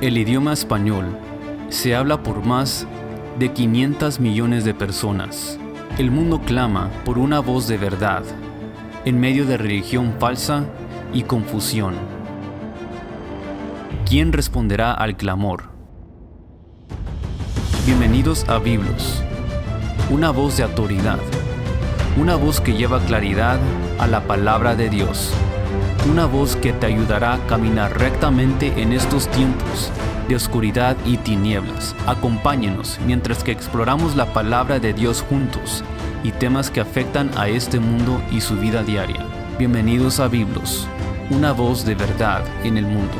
El idioma español se habla por más de 500 millones de personas. El mundo clama por una voz de verdad, en medio de religión falsa y confusión. ¿Quién responderá al clamor? Bienvenidos a Biblos, una voz de autoridad, una voz que lleva claridad a la palabra de Dios, una voz que te ayudará a caminar rectamente en estos tiempos de oscuridad y tinieblas. Acompáñenos mientras que exploramos la palabra de Dios juntos y temas que afectan a este mundo y su vida diaria. Bienvenidos a Biblos, una voz de verdad en el mundo.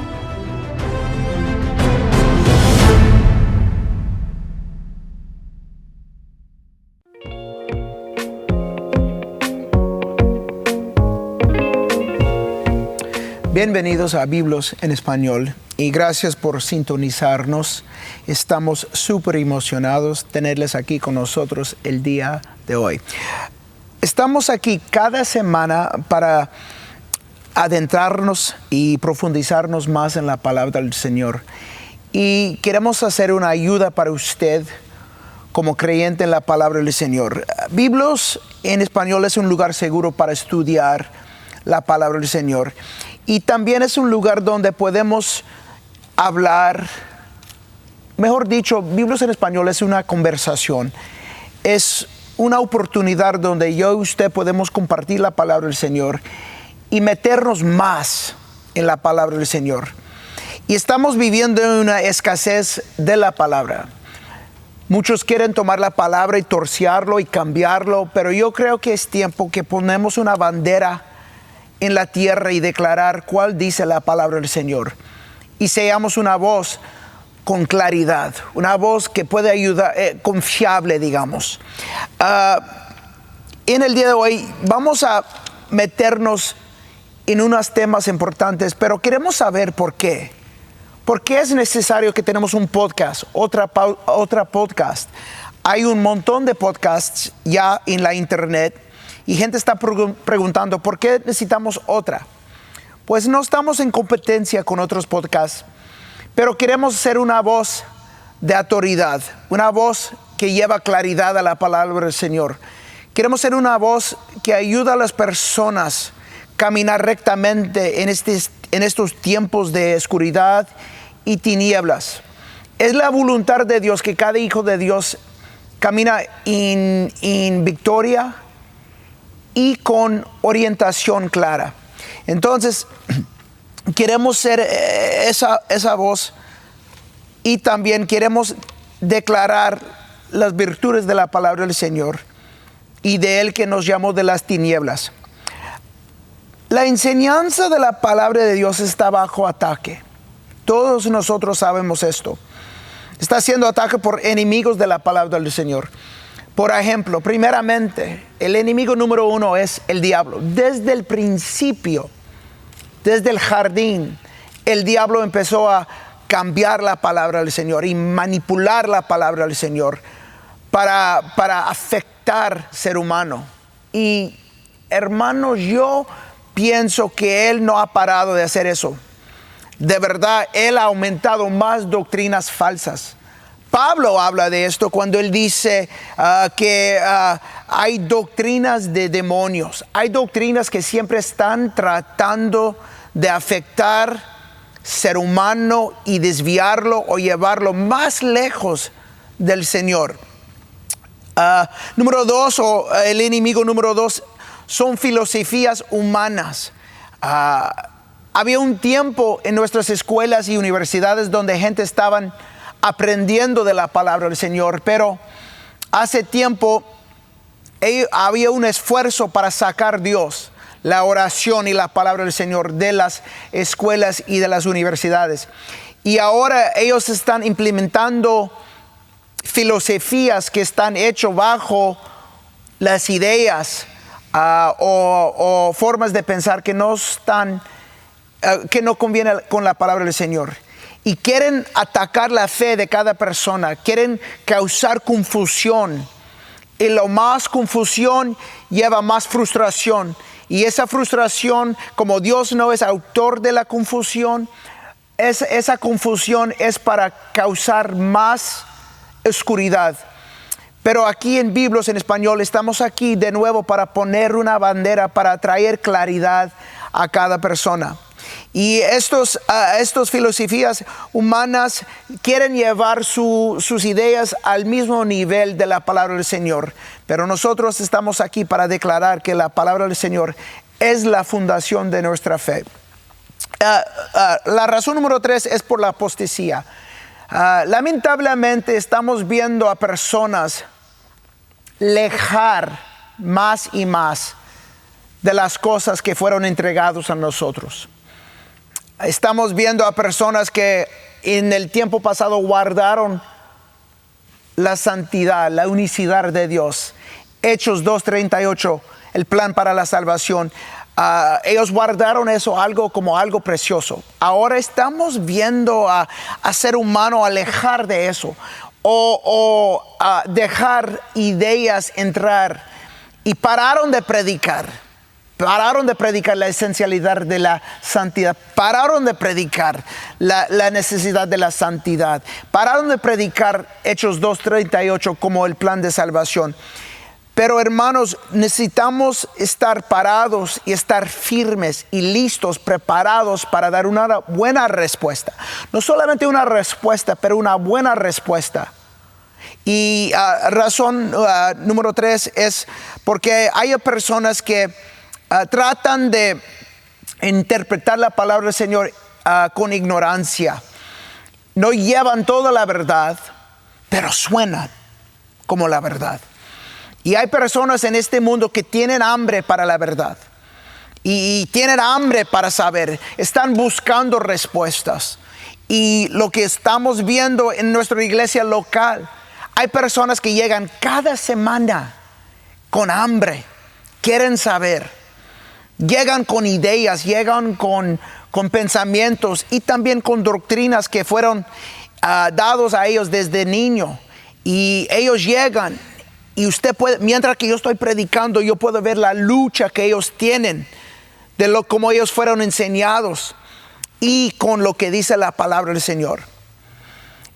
Bienvenidos a Biblos en Español y gracias por sintonizarnos. Estamos súper emocionados de tenerles aquí con nosotros el día de hoy. Estamos aquí cada semana para adentrarnos y profundizarnos más en la palabra del Señor. Y queremos hacer una ayuda para usted como creyente en la palabra del Señor. Biblos en Español es un lugar seguro para estudiar la palabra del Señor. Y también es un lugar donde podemos hablar, mejor dicho, Biblos en Español es una conversación. Es una oportunidad donde yo y usted podemos compartir la palabra del Señor y meternos más en la palabra del Señor. Y estamos viviendo en una escasez de la palabra. Muchos quieren tomar la palabra y torcerlo y cambiarlo, pero yo creo que es tiempo que ponemos una bandera en la tierra y declarar cuál dice la palabra del Señor. Y seamos una voz con claridad, una voz que puede ayudar, confiable, digamos. En el día de hoy vamos a meternos en unos temas importantes, pero queremos saber por qué. ¿Por qué es necesario que tenemos un podcast, otra podcast? Hay un montón de podcasts ya en la internet. Y gente está preguntando, ¿por qué necesitamos otra? Pues no estamos en competencia con otros podcasts, pero queremos ser una voz de autoridad, una voz que lleva claridad a la palabra del Señor. Queremos ser una voz que ayuda a las personas a caminar rectamente en estos tiempos de oscuridad y tinieblas. Es la voluntad de Dios que cada hijo de Dios camina en victoria y con orientación clara. Entonces, queremos ser esa voz y también queremos declarar las virtudes de la palabra del Señor y de Él que nos llamó de las tinieblas. La enseñanza de la palabra de Dios está bajo ataque. Todos nosotros sabemos esto. Está siendo ataque por enemigos de la palabra del Señor. Por ejemplo, primeramente, el enemigo número uno es el diablo. Desde el principio, desde el jardín, el diablo empezó a cambiar la palabra del Señor y manipular la palabra del Señor para afectar al ser humano. Y hermanos, yo pienso que él no ha parado de hacer eso. De verdad, él ha aumentado más doctrinas falsas. Pablo habla de esto cuando él dice que hay doctrinas de demonios. Hay doctrinas que siempre están tratando de afectar al ser humano y desviarlo o llevarlo más lejos del Señor. Número dos, o el enemigo número dos, son filosofías humanas. Había un tiempo en nuestras escuelas y universidades donde gente estaban aprendiendo de la palabra del Señor, pero hace tiempo había un esfuerzo para sacar a Dios, la oración y la palabra del Señor de las escuelas y de las universidades. Y ahora ellos están implementando filosofías que están hechas bajo las ideas o formas de pensar que no convienen con la palabra del Señor. Y quieren atacar la fe de cada persona, quieren causar confusión. Y lo más confusión lleva más frustración. Y esa frustración, como Dios no es autor de la confusión, esa confusión es para causar más oscuridad. Pero aquí en Biblos en español estamos aquí de nuevo para poner una bandera, para traer claridad a cada persona. Y estos filosofías humanas quieren llevar sus ideas al mismo nivel de la palabra del Señor. Pero nosotros estamos aquí para declarar que la palabra del Señor es la fundación de nuestra fe. La razón número 3 es por la apostasía. Lamentablemente estamos viendo a personas alejar más y más de las cosas que fueron entregadas a nosotros. Estamos viendo a personas que en el tiempo pasado guardaron la santidad, la unicidad de Dios. Hechos 2:38, el plan para la salvación. Ellos guardaron eso como algo precioso. Ahora estamos viendo a ser humano alejar de eso o dejar ideas entrar y pararon de predicar la esencialidad de la santidad, pararon de predicar la necesidad de la santidad, pararon de predicar Hechos 2:38 como el plan de salvación. Pero hermanos, necesitamos estar parados y estar firmes y listos, preparados para dar una buena respuesta. No solamente una respuesta, pero una buena respuesta. Y razón número 3 es porque hay personas que tratan de interpretar la palabra del Señor con ignorancia. No llevan toda la verdad, pero suenan como la verdad. Y hay personas en este mundo que tienen hambre para la verdad y tienen hambre para saber, están buscando respuestas. Y lo que estamos viendo en nuestra iglesia local, hay personas que llegan cada semana con hambre, quieren saber, llegan con ideas, llegan con pensamientos y también con doctrinas que fueron dados a ellos desde niño. Y ellos llegan. Y usted puede, mientras que yo estoy predicando, yo puedo ver la lucha que ellos tienen de cómo ellos fueron enseñados y con lo que dice la palabra del Señor.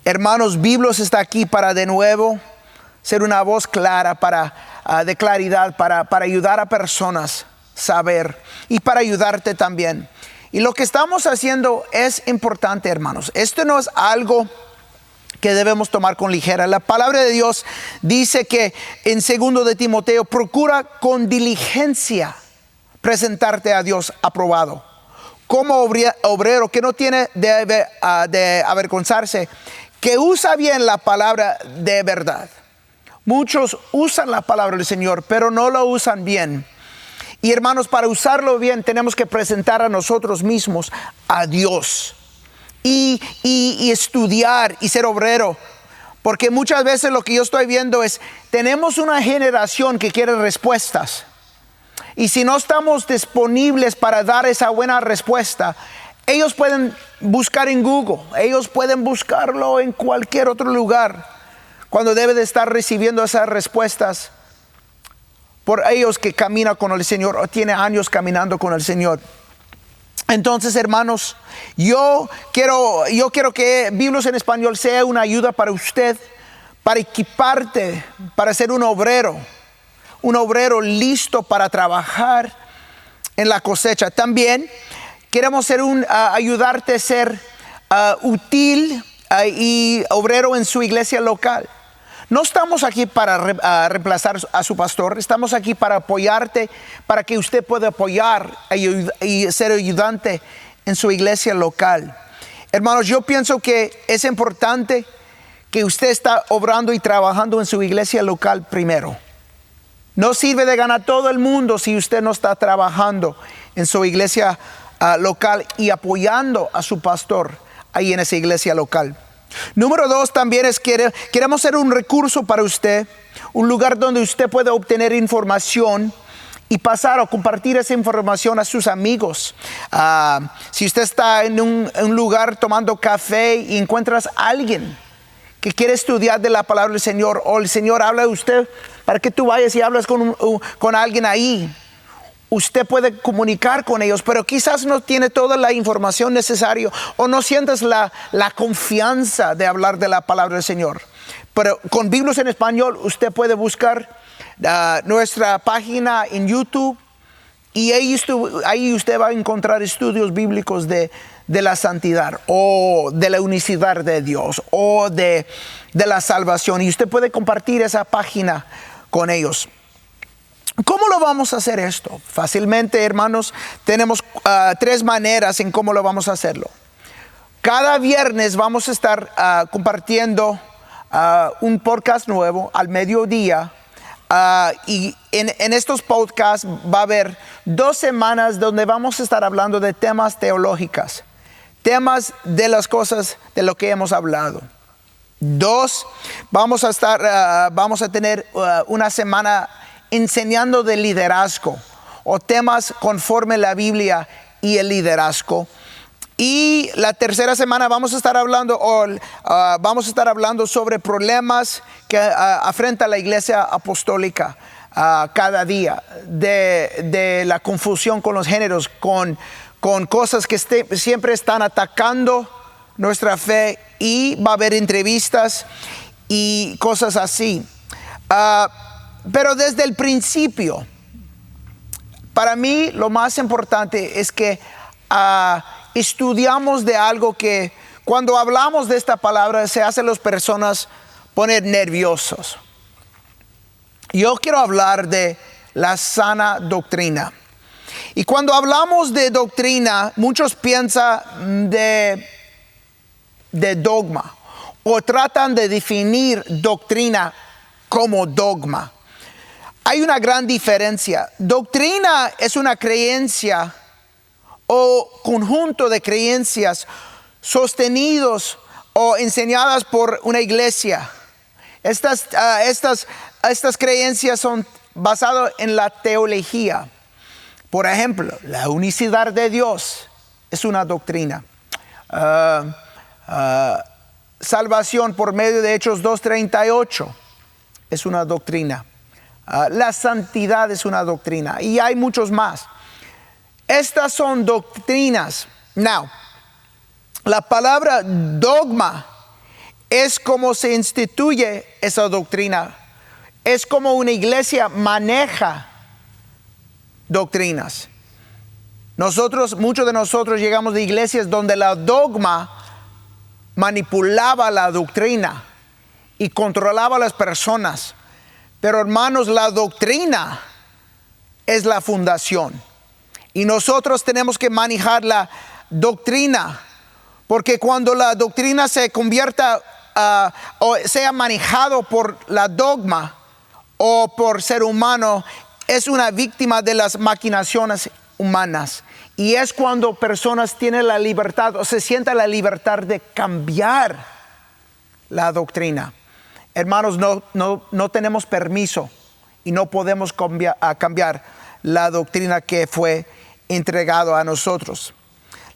Hermanos, Biblos está aquí para de nuevo ser una voz clara, de claridad, para ayudar a personas a saber y para ayudarte también. Y lo que estamos haciendo es importante, hermanos. Esto no es algo que debemos tomar con ligera. La palabra de Dios dice que en 2 de Timoteo, procura con diligencia presentarte a Dios aprobado, como obrero que no tiene de avergonzarse, que usa bien la palabra de verdad. Muchos usan la palabra del Señor, pero no lo usan bien. Y hermanos, para usarlo bien tenemos que presentar a nosotros mismos a Dios. Y estudiar y ser obrero, porque muchas veces lo que yo estoy viendo es, tenemos una generación que quiere respuestas, y si no estamos disponibles para dar esa buena respuesta, ellos pueden buscar en Google, ellos pueden buscarlo en cualquier otro lugar, cuando debe de estar recibiendo esas respuestas por ellos que caminan con el Señor o tiene años caminando con el Señor. Entonces, hermanos, yo quiero que Biblos en español sea una ayuda para usted, para equiparte, para ser un obrero listo para trabajar en la cosecha. También queremos ayudarte a ser útil y obrero en su iglesia local. No estamos aquí para reemplazar a su pastor, estamos aquí para apoyarte, para que usted pueda apoyar y ser ayudante en su iglesia local. Hermanos, yo pienso que es importante que usted está obrando y trabajando en su iglesia local primero. No sirve de ganar todo el mundo si usted no está trabajando en su iglesia local y apoyando a su pastor ahí en esa iglesia local. Número 2 también es que queremos ser un recurso para usted, un lugar donde usted pueda obtener información y pasar o compartir esa información a sus amigos. Si usted está en un lugar tomando café y encuentras a alguien que quiere estudiar de la palabra del Señor, o el Señor habla de usted para que tú vayas y hablas con alguien ahí, usted puede comunicar con ellos, pero quizás no tiene toda la información necesaria o no sientes la confianza de hablar de la palabra del Señor. Pero con Biblios en Español usted puede buscar nuestra página en YouTube y ahí usted va a encontrar estudios bíblicos de la santidad o de la unicidad de Dios o de la salvación, y usted puede compartir esa página con ellos. ¿Cómo lo vamos a hacer esto? Fácilmente, hermanos, tenemos 3 maneras en cómo lo vamos a hacerlo. Cada viernes vamos a estar compartiendo un podcast nuevo al mediodía, y en estos podcasts va a haber 2 semanas donde vamos a estar hablando de temas teológicos, temas de las cosas de lo que hemos hablado. 2, vamos a tener una semana enseñando de liderazgo o temas conforme la Biblia y el liderazgo. Y la tercera semana vamos a estar hablando sobre problemas que afrenta la iglesia apostólica cada día, de la confusión con los géneros, con cosas que siempre están atacando nuestra fe, y va a haber entrevistas y cosas así. Pero desde el principio, para mí lo más importante es que estudiamos de algo que cuando hablamos de esta palabra se hace a las personas poner nerviosos. Yo quiero hablar de la sana doctrina. Y cuando hablamos de doctrina, muchos piensan de dogma o tratan de definir doctrina como dogma. Hay una gran diferencia. Doctrina es una creencia o conjunto de creencias sostenidos o enseñadas por una iglesia. Estas creencias son basadas en la teología. Por ejemplo, la unicidad de Dios es una doctrina. Salvación por medio de Hechos 2:38 es una doctrina. La santidad es una doctrina, y hay muchos más. Estas son doctrinas. Now, la palabra dogma es como se instituye esa doctrina. Es como una iglesia maneja doctrinas. Muchos de nosotros llegamos de iglesias donde la dogma manipulaba la doctrina y controlaba a las personas. Pero hermanos, la doctrina es la fundación. Y nosotros tenemos que manejar la doctrina, porque cuando la doctrina se convierta o sea manejado por la dogma o por ser humano, es una víctima de las maquinaciones humanas. Y es cuando personas tienen la libertad o se sienten la libertad de cambiar la doctrina. Hermanos, no tenemos permiso y no podemos cambiar la doctrina que fue entregado a nosotros.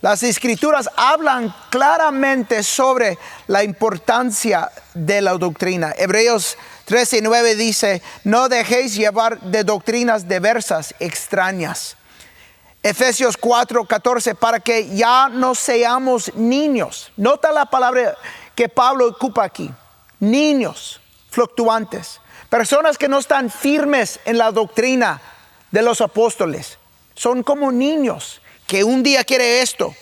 Las escrituras hablan claramente sobre la importancia de la doctrina. Hebreos 13:9 dice: no dejéis llevar de doctrinas diversas, extrañas. Efesios 4:14, para que ya no seamos niños. Nota la palabra que Pablo ocupa aquí. Niños fluctuantes, personas que no están firmes en la doctrina de los apóstoles. Son como niños que un día quiere esto,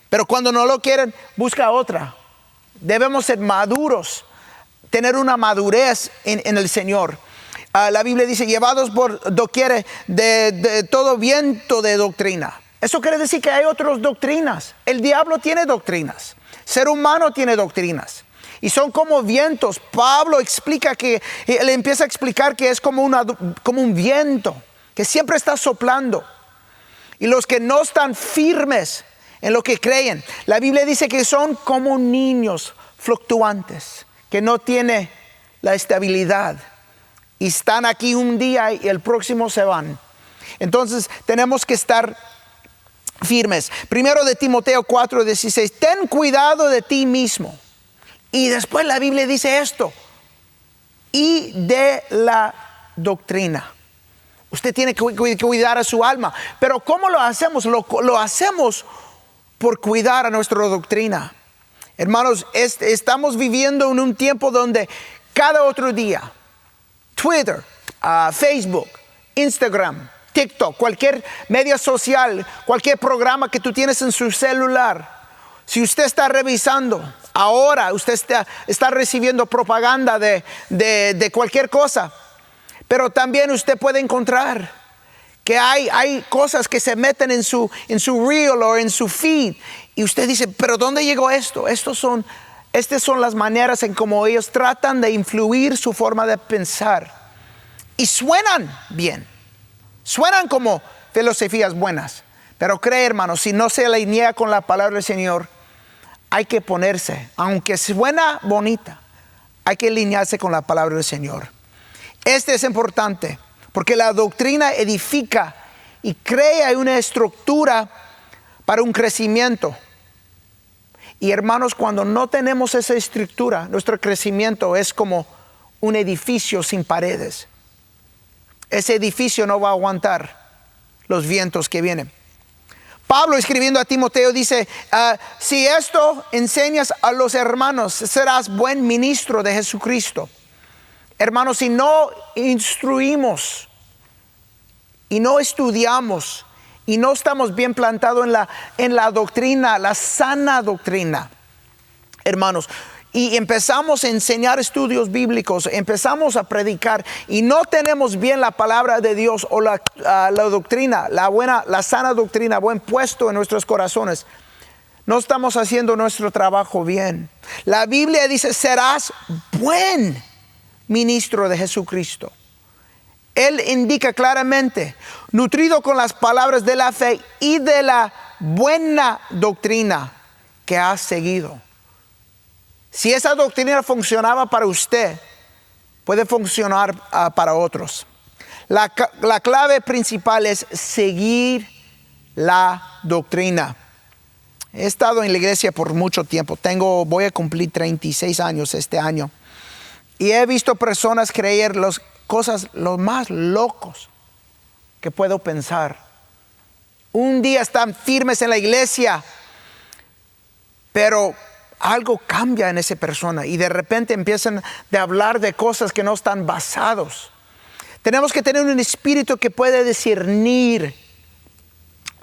pero cuando no lo quieren, busca otra. Debemos ser maduros, tener una madurez en el Señor. La Biblia dice: llevados por doquier de todo viento de doctrina. Eso quiere decir que hay otras doctrinas. El diablo tiene doctrinas, ser humano tiene doctrinas, y son como vientos. Pablo le empieza a explicar que es como un viento que siempre está soplando. Y los que no están firmes en lo que creen, la Biblia dice que son como niños fluctuantes, que no tienen la estabilidad. Y están aquí un día y el próximo se van. Entonces tenemos que estar firmes. Primero de Timoteo 4:16, ten cuidado de ti mismo. Y después la Biblia dice esto: y de la doctrina. Usted tiene que cuidar a su alma. Pero ¿cómo lo hacemos? Lo hacemos por cuidar a nuestra doctrina. Hermanos, estamos viviendo en un tiempo donde cada otro día, Twitter, Facebook, Instagram, TikTok, cualquier media social, cualquier programa que tú tienes en su celular, si usted está revisando, ahora usted está recibiendo propaganda de cualquier cosa. Pero también usted puede encontrar que hay cosas que se meten en su reel o en su feed. Y usted dice, ¿pero dónde llegó esto? Estas son las maneras en cómo ellos tratan de influir su forma de pensar. Y suenan bien. Suenan como filosofías buenas. Pero cree, hermano, si no se alinea con la palabra del Señor, hay que ponerse, aunque suena bonita, hay que alinearse con la palabra del Señor. Este es importante porque la doctrina edifica y crea una estructura para un crecimiento. Y hermanos, cuando no tenemos esa estructura, nuestro crecimiento es como un edificio sin paredes. Ese edificio no va a aguantar los vientos que vienen. Pablo, escribiendo a Timoteo, dice, si esto enseñas a los hermanos, serás buen ministro de Jesucristo. Hermanos, si no instruimos y no estudiamos y no estamos bien plantados en la doctrina, la sana doctrina, hermanos, y empezamos a enseñar estudios bíblicos, empezamos a predicar y no tenemos bien la palabra de Dios o la doctrina, la sana doctrina, buen puesto en nuestros corazones, no estamos haciendo nuestro trabajo bien. La Biblia dice, serás buen ministro de Jesucristo. Él indica claramente, nutrido con las palabras de la fe y de la buena doctrina que has seguido. Si esa doctrina funcionaba para usted, puede funcionar para otros. La clave principal es seguir la doctrina. He estado en la iglesia por mucho tiempo. Voy a cumplir 36 años este año. Y he visto personas creer las cosas los más locos que puedo pensar. Un día están firmes en la iglesia, pero algo cambia en esa persona y de repente empiezan a hablar de cosas que no están basados. Tenemos que tener un espíritu que puede discernir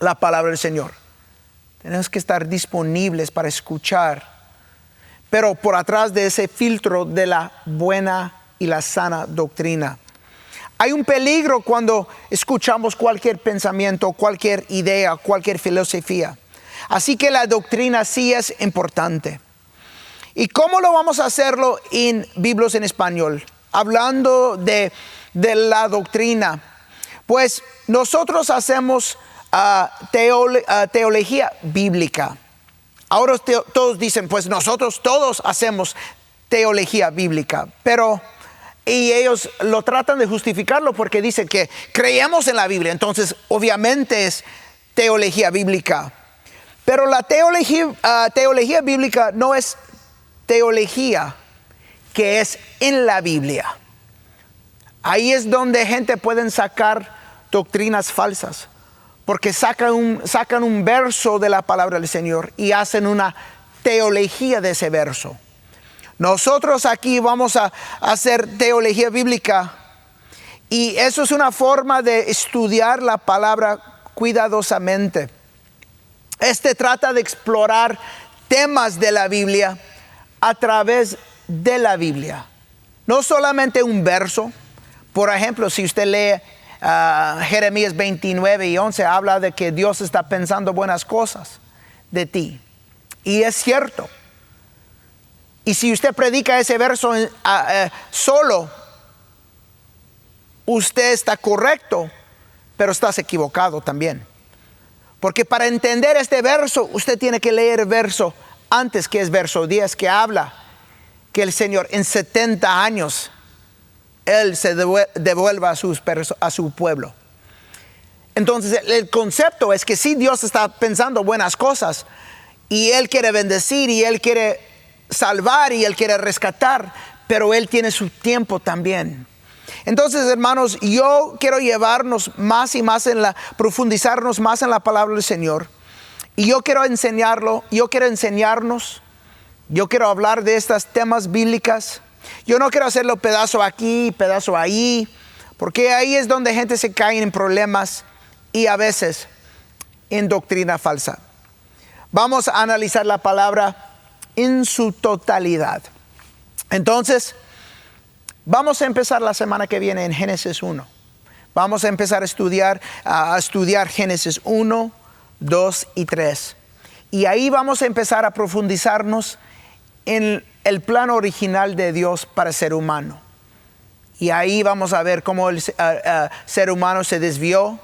la palabra del Señor. Tenemos que estar disponibles para escuchar, pero por atrás de ese filtro de la buena y la sana doctrina. Hay un peligro cuando escuchamos cualquier pensamiento, cualquier idea, cualquier filosofía. Así que la doctrina sí es importante. ¿Y cómo lo vamos a hacerlo en Biblos en Español? Hablando de la doctrina. Pues nosotros hacemos teología bíblica. Ahora todos dicen, pues nosotros todos hacemos teología bíblica. Y ellos lo tratan de justificarlo porque dicen que creemos en la Biblia. Entonces, obviamente es teología bíblica. Pero la teología bíblica no es teología que es en la Biblia. Ahí es donde gente pueden sacar doctrinas falsas, porque sacan un verso de la palabra del Señor y hacen una teología de ese verso. Nosotros aquí vamos a hacer teología bíblica y eso es una forma de estudiar la palabra cuidadosamente. Trata de explorar temas de la Biblia a través de la Biblia. No solamente un verso. Por ejemplo, si usted lee Jeremías 29:11, habla de que Dios está pensando buenas cosas de ti. Y es cierto. Y si usted predica ese verso solo, usted está correcto, pero estás equivocado también. Porque para entender este verso, usted tiene que leer el verso antes, que es verso 10, que habla que el Señor en 70 años, Él se devuelva a su pueblo. Entonces el concepto es que sí, Dios está pensando buenas cosas y Él quiere bendecir y Él quiere salvar y Él quiere rescatar, pero Él tiene su tiempo también. Entonces, hermanos, yo quiero llevarnos más y más profundizarnos más en la palabra del Señor. Y yo quiero enseñarnos, yo quiero hablar de estos temas bíblicos. Yo no quiero hacerlo pedazo aquí, pedazo ahí, porque ahí es donde gente se cae en problemas y a veces en doctrina falsa. Vamos a analizar la palabra en su totalidad. Entonces, vamos a empezar la semana que viene en Génesis 1. Vamos a empezar a estudiar Génesis 1, 2 y 3. Y ahí vamos a empezar a profundizarnos en el plan original de Dios para el ser humano. Y ahí vamos a ver cómo el ser humano se desvió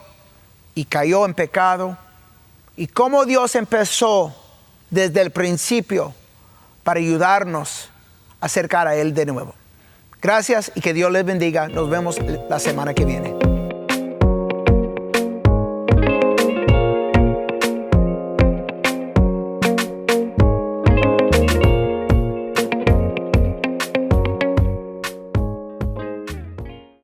y cayó en pecado. Y cómo Dios empezó desde el principio para ayudarnos a acercar a Él de nuevo. Gracias y que Dios les bendiga. Nos vemos la semana que viene.